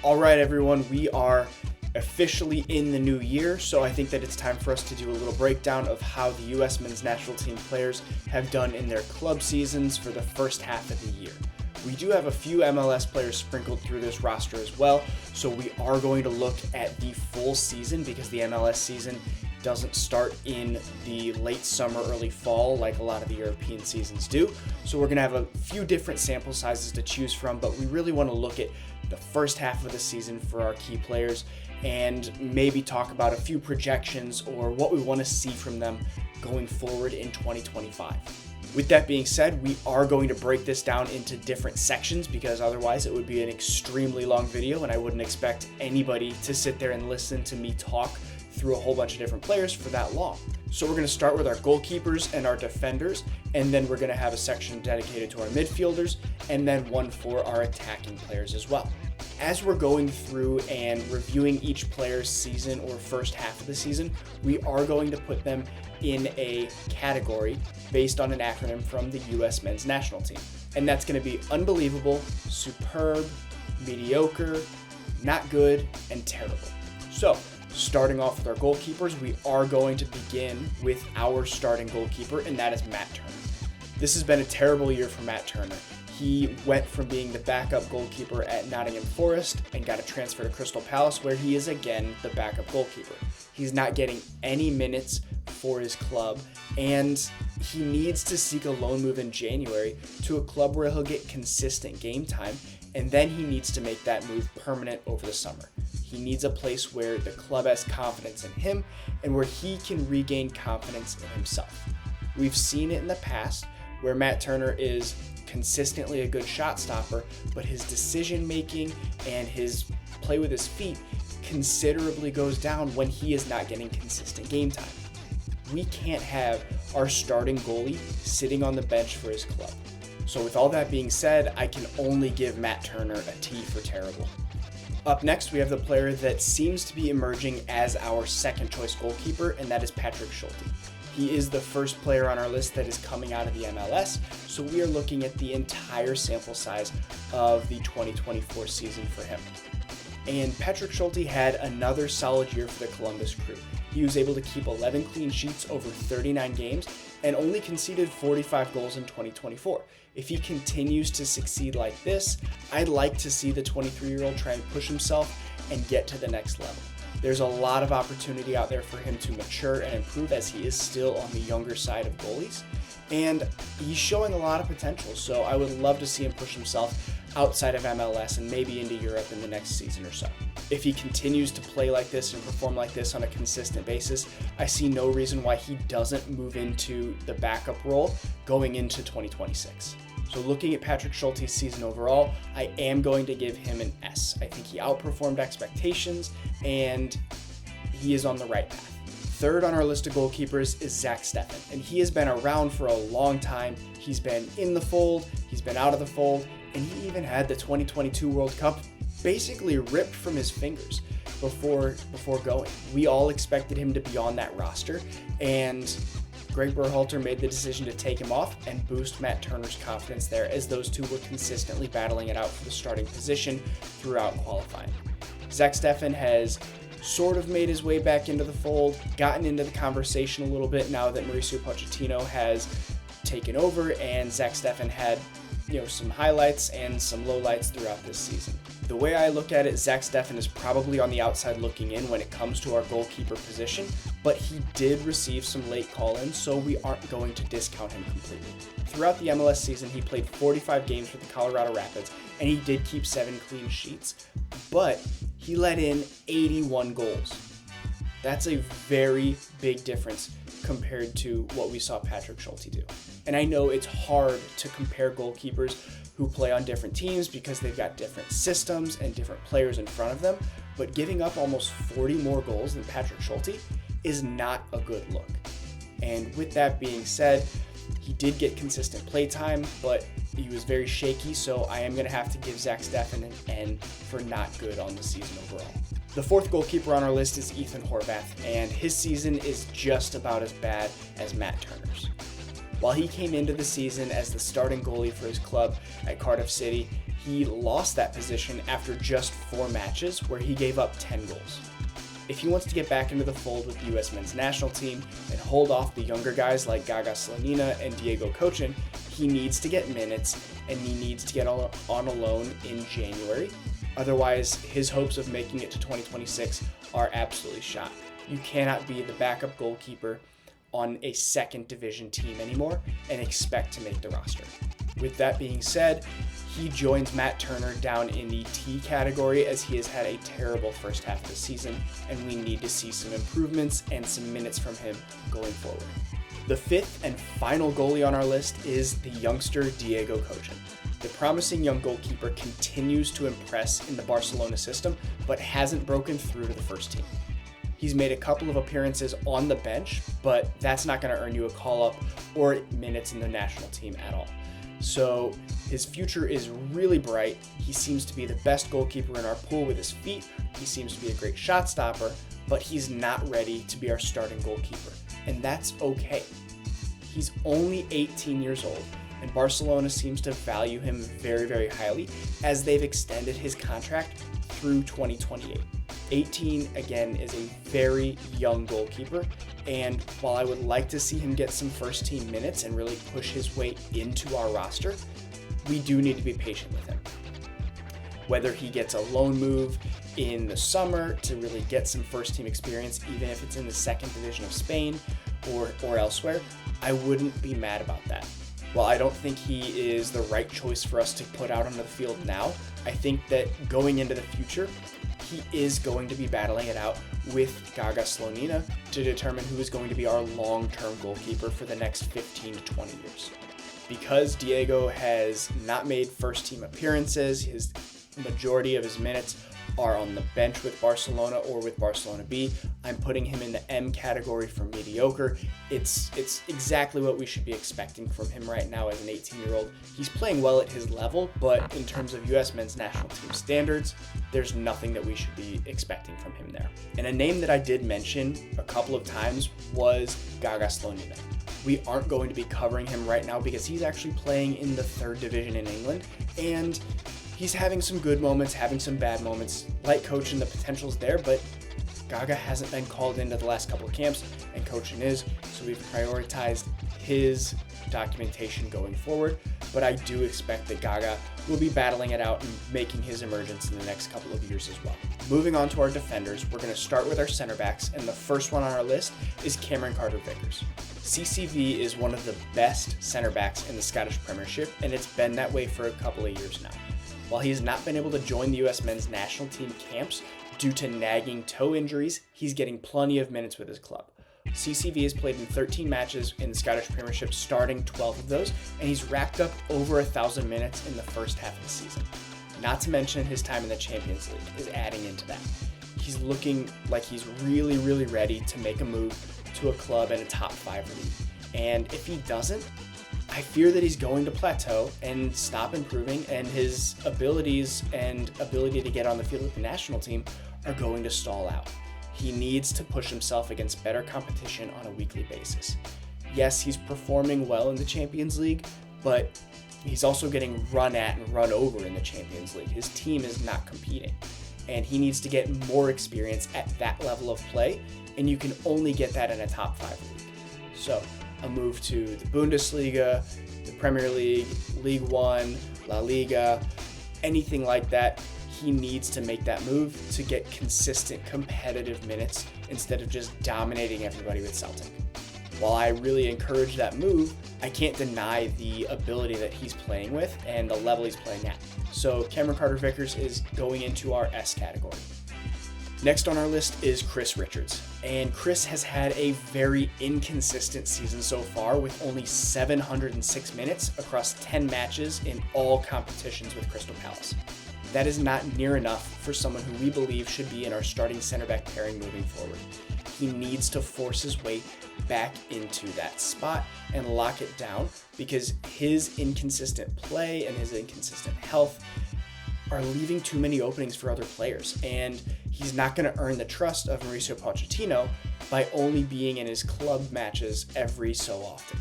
All right, everyone, we are officially in the new year, so I think that it's time for us to do a little breakdown of how the U.S. men's national team players have done in their club seasons for the first half of the year. We do have a few MLS players sprinkled through this roster as well, so we are going to look at the full season because the MLS season doesn't start in the late summer, early fall like a lot of the European seasons do. So we're going to have a few different sample sizes to choose from, but we really want to look at the first half of the season for our key players and maybe talk about a few projections or what we want to see from them going forward in 2025. With that being said, we are going to break this down into different sections because otherwise it would be an extremely long video and I wouldn't expect anybody to sit there and listen to me talk through a whole bunch of different players for that long. So we're going to start with our goalkeepers and our defenders, and then we're going to have a section dedicated to our midfielders, and then one for our attacking players as well. As we're going through and reviewing each player's season or first half of the season, we are going to put them in a category based on an acronym from the U.S. men's national team. And that's going to be unbelievable, superb, mediocre, not good, and terrible. So, starting off with our goalkeepers, we are going to begin with our starting goalkeeper, and that is Matt Turner. This has been a terrible year for Matt Turner. He went from being the backup goalkeeper at Nottingham Forest and got a transfer to Crystal Palace, where he is again the backup goalkeeper. He's not getting any minutes for his club, and he needs to seek a loan move in January to a club where he'll get consistent game time, and then he needs to make that move permanent over the summer. He needs a place where the club has confidence in him and where he can regain confidence in himself. We've seen it in the past where Matt Turner is consistently a good shot stopper, but his decision making and his play with his feet considerably goes down when he is not getting consistent game time. We can't have our starting goalie sitting on the bench for his club. So with all that being said, I can only give Matt Turner a T for terrible. Up next, we have the player that seems to be emerging as our second choice goalkeeper, and that is Patrick Schulte. He is the first player on our list that is coming out of the MLS, so we are looking at the entire sample size of the 2024 season for him. And Patrick Schulte had another solid year for the Columbus Crew. He was able to keep 11 clean sheets over 39 games and only conceded 45 goals in 2024. If he continues to succeed like this, I'd like to see the 23-year-old try and push himself and get to the next level. There's a lot of opportunity out there for him to mature and improve as he is still on the younger side of goalies. And he's showing a lot of potential, so I would love to see him push himself outside of MLS and maybe into Europe in the next season or so. If he continues to play like this and perform like this on a consistent basis, I see no reason why he doesn't move into the backup role going into 2026. So looking at Patrick Schulte's season overall, I am going to give him an S. I think he outperformed expectations and he is on the right path. Third on our list of goalkeepers is Zach Steffen, and he has been around for a long time. He's been in the fold, he's been out of the fold, and he even had the 2022 World Cup basically ripped from his fingers before going. We all expected him to be on that roster, and Greg Berhalter made the decision to take him off and boost Matt Turner's confidence there, as those two were consistently battling it out for the starting position throughout qualifying. Zach Steffen has sort of made his way back into the fold, gotten into the conversation a little bit now that Mauricio Pochettino has taken over, and Zach Steffen had some highlights and some lowlights throughout this season. The way I look at it, Zach Steffen is probably on the outside looking in when it comes to our goalkeeper position, but he did receive some late call-ins, so we aren't going to discount him completely. Throughout the MLS season, he played 45 games with the Colorado Rapids, and he did keep 7 clean sheets, but he let in 81 goals. That's a very big difference compared to what we saw Patrick Schulte do. And I know it's hard to compare goalkeepers who play on different teams because they've got different systems and different players in front of them, but giving up almost 40 more goals than Patrick Schulte is not a good look. And with that being said, he did get consistent play time, but he was very shaky, so I am going to have to give Zach Steffen an N for not good on the season overall. The fourth goalkeeper on our list is Ethan Horvath, and his season is just about as bad as Matt Turner's. While he came into the season as the starting goalie for his club at Cardiff City, he lost that position after just 4 matches where he gave up 10 goals. If he wants to get back into the fold with the U.S. men's national team and hold off the younger guys like Gaga Slonina and Diego Cochin, he needs to get minutes and he needs to get on a loan in January. Otherwise, his hopes of making it to 2026 are absolutely shot. You cannot be the backup goalkeeper on a second division team anymore and expect to make the roster. With that being said, he joins Matt Turner down in the T category as he has had a terrible first half of the season, and we need to see some improvements and some minutes from him going forward. The 5th and final goalie on our list is the youngster Diego Cochin. The promising young goalkeeper continues to impress in the Barcelona system, but hasn't broken through to the first team. He's made a couple of appearances on the bench, but that's not going to earn you a call-up or minutes in the national team at all. So his future is really bright. He seems to be the best goalkeeper in our pool with his feet. He seems to be a great shot stopper, but he's not ready to be our starting goalkeeper. And that's okay. He's only 18 years old, and Barcelona seems to value him very, very highly as they've extended his contract through 2028. 18, again, is a very young goalkeeper, and while I would like to see him get some first team minutes and really push his way into our roster, we do need to be patient with him. Whether he gets a loan move in the summer to really get some first team experience, even if it's in the second division of Spain or elsewhere, I wouldn't be mad about that. While I don't think he is the right choice for us to put out on the field now, I think that going into the future, he is going to be battling it out with Gaga Slonina to determine who is going to be our long-term goalkeeper for the next 15 to 20 years. Because Diego has not made first-team appearances, his majority of his minutes are on the bench with Barcelona or with Barcelona B. I'm putting him in the M category for mediocre. It's exactly what we should be expecting from him right now as an 18-year-old. He's playing well at his level, but in terms of U.S. men's national team standards, there's nothing that we should be expecting from him there. And a name that I did mention a couple of times was Gaga Slonina. We aren't going to be covering him right now because he's actually playing in the 3rd division in England, and he's having some good moments, having some bad moments. Like Cochin, the potential's there, but Gaga hasn't been called into the last couple of camps, and Cochin is, so we've prioritized his documentation going forward. But I do expect that Gaga will be battling it out and making his emergence in the next couple of years as well. Moving on to our defenders, we're going to start with our center backs, and the first one on our list is Cameron Carter-Vickers. CCV is one of the best center backs in the Scottish Premiership, and it's been that way for a couple of years now. While he has not been able to join the U.S. men's national team camps due to nagging toe injuries, he's getting plenty of minutes with his club. CCV has played in 13 matches in the Scottish Premiership, starting 12 of those, and he's racked up over 1,000 minutes in the first half of the season. Not to mention his time in the Champions League is adding into that. He's looking like he's really, really ready to make a move to a club in a top 5 league. And if he doesn't, I fear that he's going to plateau and stop improving, and his abilities and ability to get on the field with the national team are going to stall out. He needs to push himself against better competition on a weekly basis. Yes, he's performing well in the Champions League, but he's also getting run at and run over in the Champions League. His team is not competing, and he needs to get more experience at that level of play, and you can only get that in a top 5 league. So, a move to the Bundesliga, the Premier League, League One, La Liga, anything like that, he needs to make that move to get consistent competitive minutes instead of just dominating everybody with Celtic. While I really encourage that move, I can't deny the ability that he's playing with and the level he's playing at. So Cameron Carter-Vickers is going into our S category. Next on our list is Chris Richards, and Chris has had a very inconsistent season so far with only 706 minutes across 10 matches in all competitions with Crystal Palace. That is not near enough for someone who we believe should be in our starting center back pairing moving forward. He needs to force his way back into that spot and lock it down because his inconsistent play and his inconsistent health are leaving too many openings for other players, and he's not going to earn the trust of Mauricio Pochettino by only being in his club matches every so often.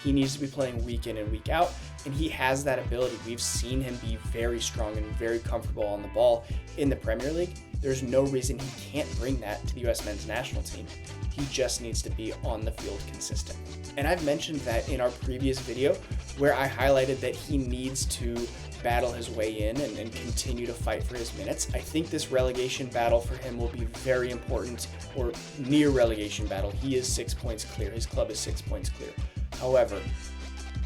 He needs to be playing week in and week out, and he has that ability. We've seen him be very strong and very comfortable on the ball in the Premier League. There's no reason he can't bring that to the US men's national team. He just needs to be on the field consistent. And I've mentioned that in our previous video where I highlighted that he needs to battle his way in and continue to fight for his minutes. I think this relegation battle for him will be very important, or near relegation battle. He is 6 points clear. His club is 6 points clear. However,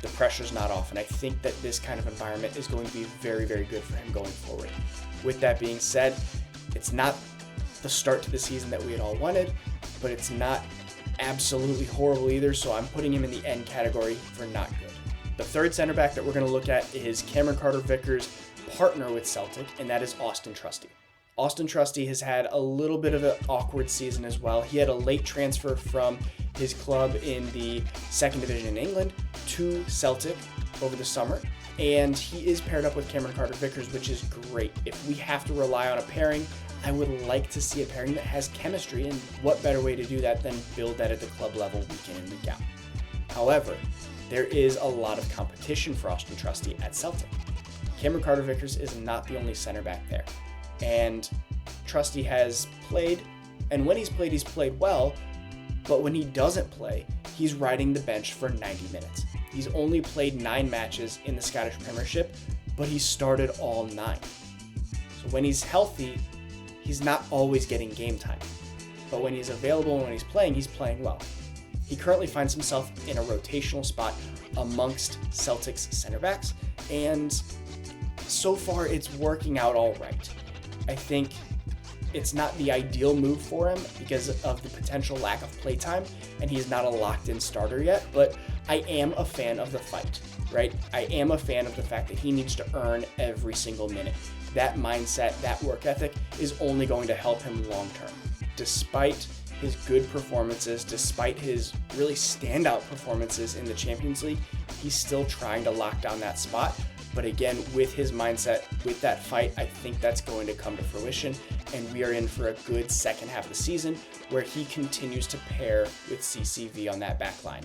the pressure's not off, and I think that this kind of environment is going to be very, very good for him going forward. With that being said, it's not the start to the season that we had all wanted, but it's not absolutely horrible either, so I'm putting him in the N category for not good. The third center back that we're going to look at is Cameron Carter-Vickers' partner with Celtic, and that is Austin Trusty. Austin Trusty has had a little bit of an awkward season as well. He had a late transfer from his club in the second division in England to Celtic over the summer, and he is paired up with Cameron Carter-Vickers, which is great. If we have to rely on a pairing, I would like to see a pairing that has chemistry, and what better way to do that than build that at the club level week in and week out. However, there is a lot of competition for Austin Trusty at Celtic. Cameron Carter-Vickers is not the only center back there, and Trusty has played, and when he's played well, but when he doesn't play, he's riding the bench for 90 minutes. He's only played 9 matches in the Scottish Premiership, but he started all 9. So when he's healthy, he's not always getting game time. But when he's available and when he's playing well. He currently finds himself in a rotational spot amongst Celtic's center backs, and so far it's working out all right. I think it's not the ideal move for him because of the potential lack of playtime, and he's not a locked-in starter yet, but I am a fan of the fight, right? I am a fan of the fact that he needs to earn every single minute. That mindset, that work ethic is only going to help him long-term. Despite his good performances, despite his really standout performances in the Champions League, he's still trying to lock down that spot. But again, with his mindset, with that fight, I think that's going to come to fruition, and we are in for a good second half of the season where he continues to pair with CCV on that back line.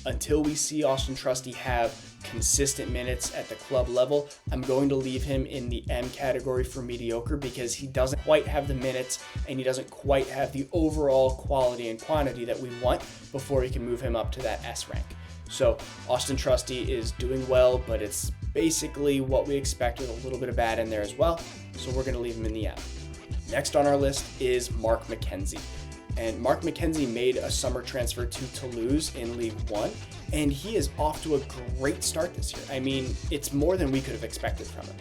Until we see Austin Trusty have consistent minutes at the club level, I'm going to leave him in the M category for mediocre because he doesn't quite have the minutes and he doesn't quite have the overall quality and quantity that we want before he can move him up to that S rank. So Austin Trusty is doing well, but it's basically what we expect with a little bit of bad in there as well, so we're going to leave him in the M. Next on our list is Mark McKenzie. And Mark McKenzie made a summer transfer to Toulouse in League One, and he is off to a great start this year. I mean, it's more than we could have expected from him.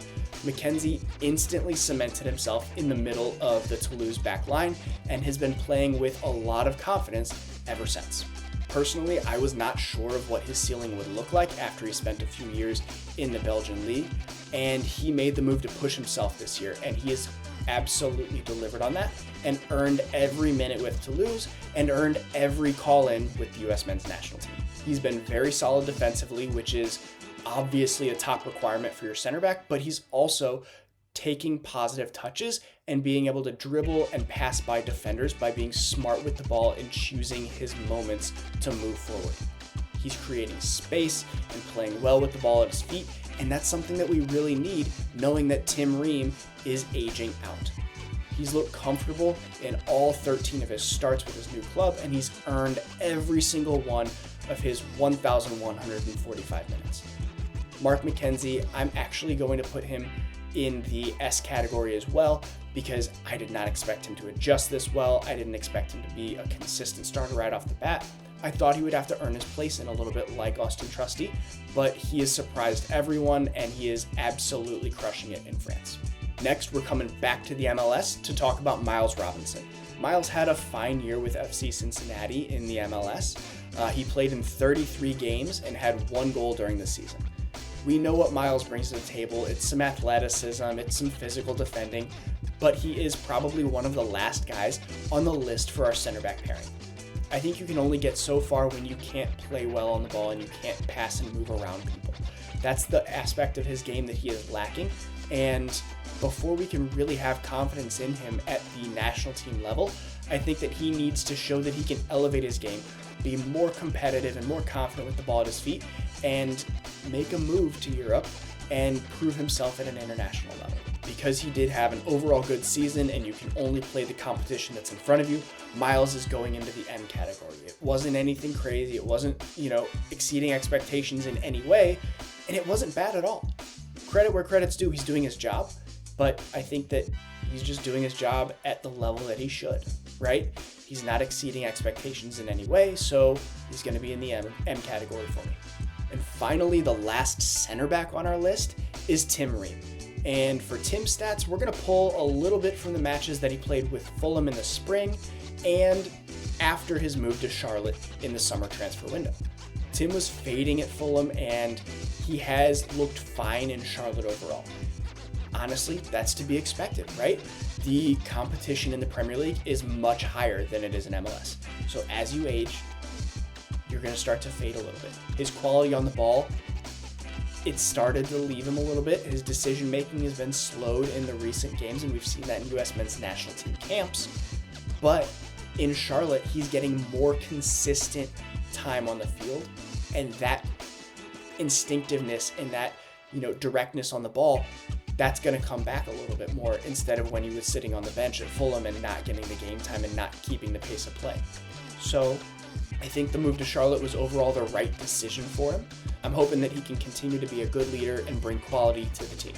McKenzie instantly cemented himself in the middle of the Toulouse back line and has been playing with a lot of confidence ever since. Personally, I was not sure of what his ceiling would look like after he spent a few years in the Belgian league, and he made the move to push himself this year, and he has absolutely delivered on that and earned every minute with Toulouse and earned every call-in with the US men's national team. He's been very solid defensively, which is obviously a top requirement for your center back, but he's also taking positive touches and being able to dribble and pass by defenders by being smart with the ball and choosing his moments to move forward. He's creating space and playing well with the ball at his feet, and that's something that we really need, knowing that Tim Ream is aging out. He's looked comfortable in all 13 of his starts with his new club, and he's earned every single one of his 1,145 minutes. Mark McKenzie, I'm actually going to put him in the S category as well, because I did not expect him to adjust this well. I didn't expect him to be a consistent starter right off the bat. I thought he would have to earn his place in a little bit like Austin Trusty, but he has surprised everyone and he is absolutely crushing it in France. Next, we're coming back to the MLS to talk about Miles Robinson. Miles had a fine year with FC Cincinnati in the MLS. He played in 33 games and had 1 goal during the season. We know what Miles brings to the table. It's some athleticism, it's some physical defending, but he is probably one of the last guys on the list for our center back pairing. I think you can only get so far when you can't play well on the ball and you can't pass and move around people. That's the aspect of his game that he is lacking, and before we can really have confidence in him at the national team level, I think that he needs to show that he can elevate his game, be more competitive and more confident with the ball at his feet, and make a move to Europe and prove himself at an international level. Because he did have an overall good season and you can only play the competition that's in front of you, Miles is going into the M category. It wasn't anything crazy. It wasn't, exceeding expectations in any way, and it wasn't bad at all. Credit where credit's due. He's doing his job, but I think that he's just doing his job at the level that he should, right? He's not exceeding expectations in any way, so he's going to be in the M category for me. And finally, the last center back on our list is Tim Ream. And for Tim's stats, we're going to pull a little bit from the matches that he played with Fulham in the spring and after his move to Charlotte in the summer transfer window. Tim was fading at Fulham and he has looked fine in Charlotte overall. Honestly, that's to be expected, right? The competition in the Premier League is much higher than it is in MLS. So as you age, you're going to start to fade a little bit. His quality on the ball, it started to leave him a little bit. His decision making has been slowed in the recent games, and we've seen that in US men's national team camps. But in Charlotte, he's getting more consistent time on the field, and that instinctiveness and that, directness on the ball, that's going to come back a little bit more instead of when he was sitting on the bench at Fulham and not getting the game time and not keeping the pace of play. So I think the move to Charlotte was overall the right decision for him. I'm hoping that he can continue to be a good leader and bring quality to the team.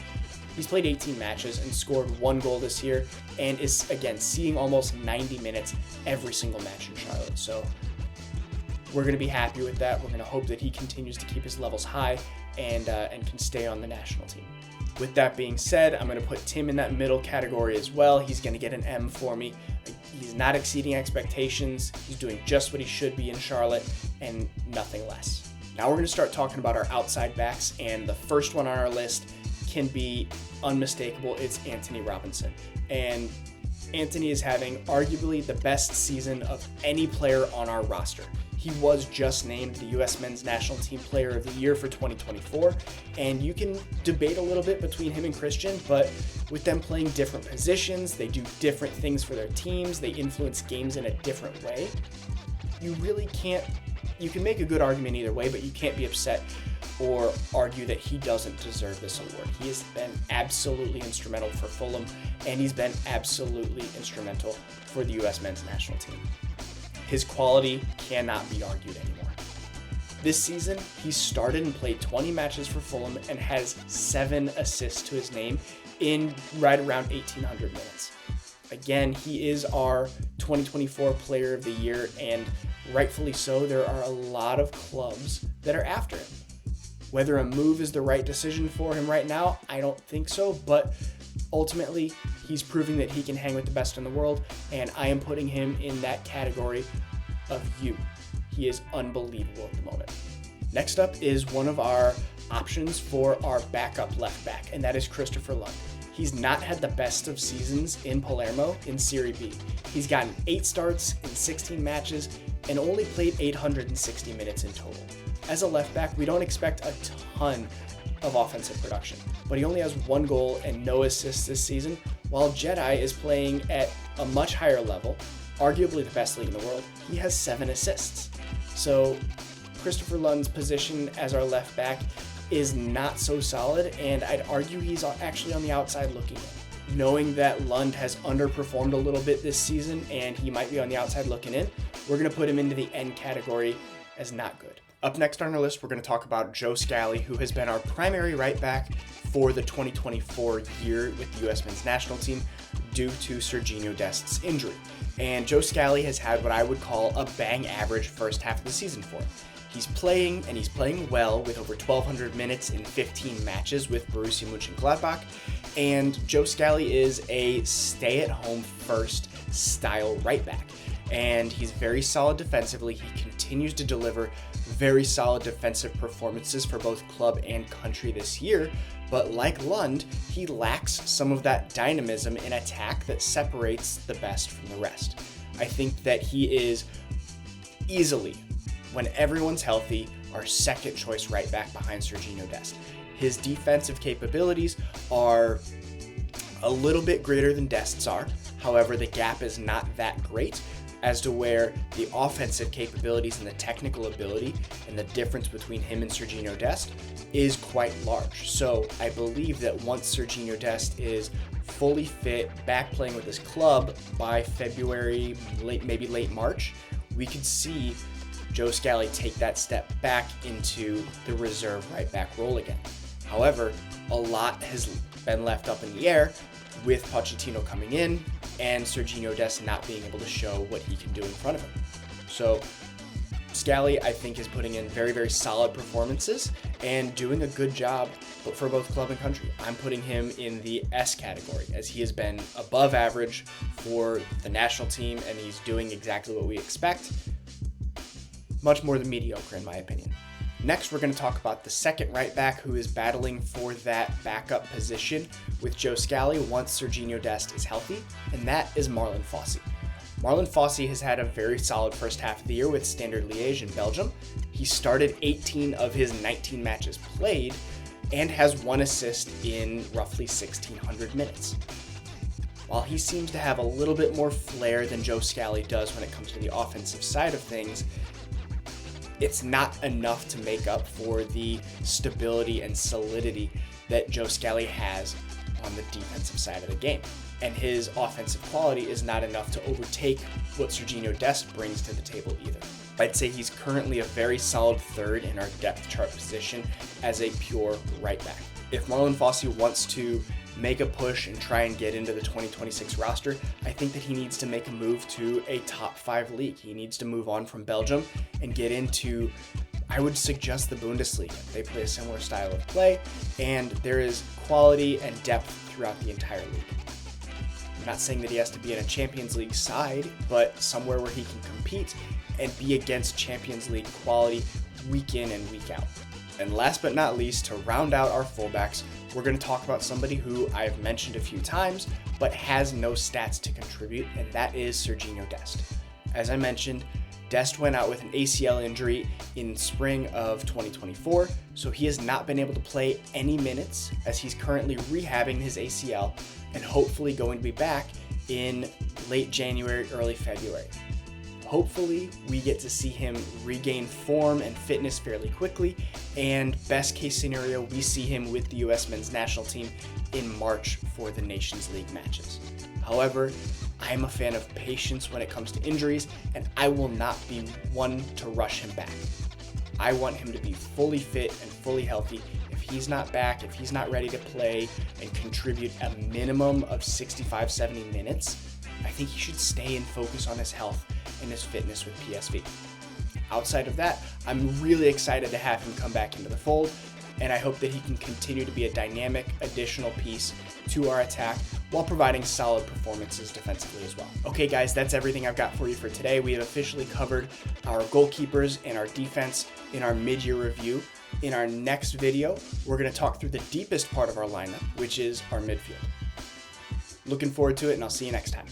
He's played 18 matches and scored 1 goal this year and is, again, seeing almost 90 minutes every single match in Charlotte. So we're going to be happy with that. We're going to hope that he continues to keep his levels high and can stay on the national team. With that being said, I'm going to put Tim in that middle category as well. He's going to get an M for me. He's not exceeding expectations. He's doing just what he should be in Charlotte and nothing less. Now we're going to start talking about our outside backs, and the first one on our list can be unmistakable. It's Antonee Robinson. And Antonee is having arguably the best season of any player on our roster. He was just named the US Men's National Team Player of the Year for 2024, and you can debate a little bit between him and Christian, but with them playing different positions, they do different things for their teams, they influence games in a different way. You can make a good argument either way, but you can't be upset or argue that he doesn't deserve this award. He has been absolutely instrumental for Fulham, and he's been absolutely instrumental for the US Men's National Team. His quality cannot be argued anymore. This season, he started and played 20 matches for Fulham and has 7 assists to his name in right around 1,800 minutes. Again, he is our 2024 Player of the Year, and rightfully so. There are a lot of clubs that are after him. Whether a move is the right decision for him right now, I don't think so, but ultimately, he's proving that he can hang with the best in the world, and I am putting him in that category of you. He is unbelievable at the moment. Next up is one of our options for our backup left back, and that is Christopher Lund. He's not had the best of seasons in Palermo in Serie B. He's gotten 8 starts in 16 matches and only played 860 minutes in total. As a left back, we don't expect a ton of offensive production, but he only has 1 goal and no assists this season, while Jedi is playing at a much higher level, arguably the best league in the world. He has 7 assists. So Christopher Lund's position as our left back is not so solid, and I'd argue he's actually on the outside looking in. Knowing that Lund has underperformed a little bit this season and he might be on the outside looking in, we're going to put him into the N category as not good. Up next on our list, we're going to talk about Joe Scally, who has been our primary right back for the 2024 year with the US Men's National Team due to Sergiño Dest's injury. And Joe Scally has had what I would call a bang average first half of the season for him. He's playing, and he's playing well with over 1,200 minutes in 15 matches with Borussia Mönchengladbach. And Joe Scally is a stay-at-home first style right back. And he's very solid defensively. He continues to deliver very solid defensive performances for both club and country this year. But like Lund, he lacks some of that dynamism in attack that separates the best from the rest. I think that he is easily, when everyone's healthy, our second choice right back behind Sergiño Dest. His defensive capabilities are a little bit greater than Dest's are. However, the gap is not that great as to where the offensive capabilities and the technical ability and the difference between him and Sergiño Dest is quite large. So I believe that once Sergiño Dest is fully fit, back playing with his club by February, maybe late March, we could see Joe Scally take that step back into the reserve right back role again. However, a lot has been left up in the air with Pochettino coming in and Sergiño Dest not being able to show what he can do in front of him. So Scally, I think, is putting in very, very solid performances and doing a good job for both club and country. I'm putting him in the S category, as he has been above average for the national team and he's doing exactly what we expect. Much more than mediocre, in my opinion. Next, we're going to talk about the second right back who is battling for that backup position with Joe Scally once Sergiño Dest is healthy, and that is Marlon Fossey. Marlon Fossey has had a very solid first half of the year with Standard Liège in Belgium. He started 18 of his 19 matches played and has 1 assist in roughly 1,600 minutes. While he seems to have a little bit more flair than Joe Scally does when it comes to the offensive side of things, it's not enough to make up for the stability and solidity that Joe Scally has on the defensive side of the game. And his offensive quality is not enough to overtake what Sergiño Dest brings to the table either. I'd say he's currently a very solid third in our depth chart position as a pure right back. If Marlon Fossey wants to make a push and try and get into the 2026 roster, I think that he needs to make a move to a top 5 league. He needs to move on from Belgium and get into, I would suggest, the Bundesliga. They play a similar style of play, and there is quality and depth throughout the entire league. I'm not saying that he has to be in a Champions League side, but somewhere where he can compete and be against Champions League quality week in and week out. And last but not least, to round out our fullbacks, we're going to talk about somebody who I've mentioned a few times, but has no stats to contribute, and that is Sergiño Dest. As I mentioned, Dest went out with an ACL injury in spring of 2024, so he has not been able to play any minutes as he's currently rehabbing his ACL and hopefully going to be back in late January, early February. Hopefully, we get to see him regain form and fitness fairly quickly, and best case scenario, we see him with the US men's national team in March for the Nations League matches. However, I am a fan of patience when it comes to injuries, and I will not be one to rush him back. I want him to be fully fit and fully healthy. If he's not back, if he's not ready to play and contribute a minimum of 65, 70 minutes, I think he should stay and focus on his health and his fitness with PSV. Outside of that, I'm really excited to have him come back into the fold, and I hope that he can continue to be a dynamic additional piece to our attack while providing solid performances defensively as well. Okay guys, that's everything I've got for you for today. We have officially covered our goalkeepers and our defense in our mid-year review. In our next video, we're going to talk through the deepest part of our lineup, which is our midfield. Looking forward to it, and I'll see you next time.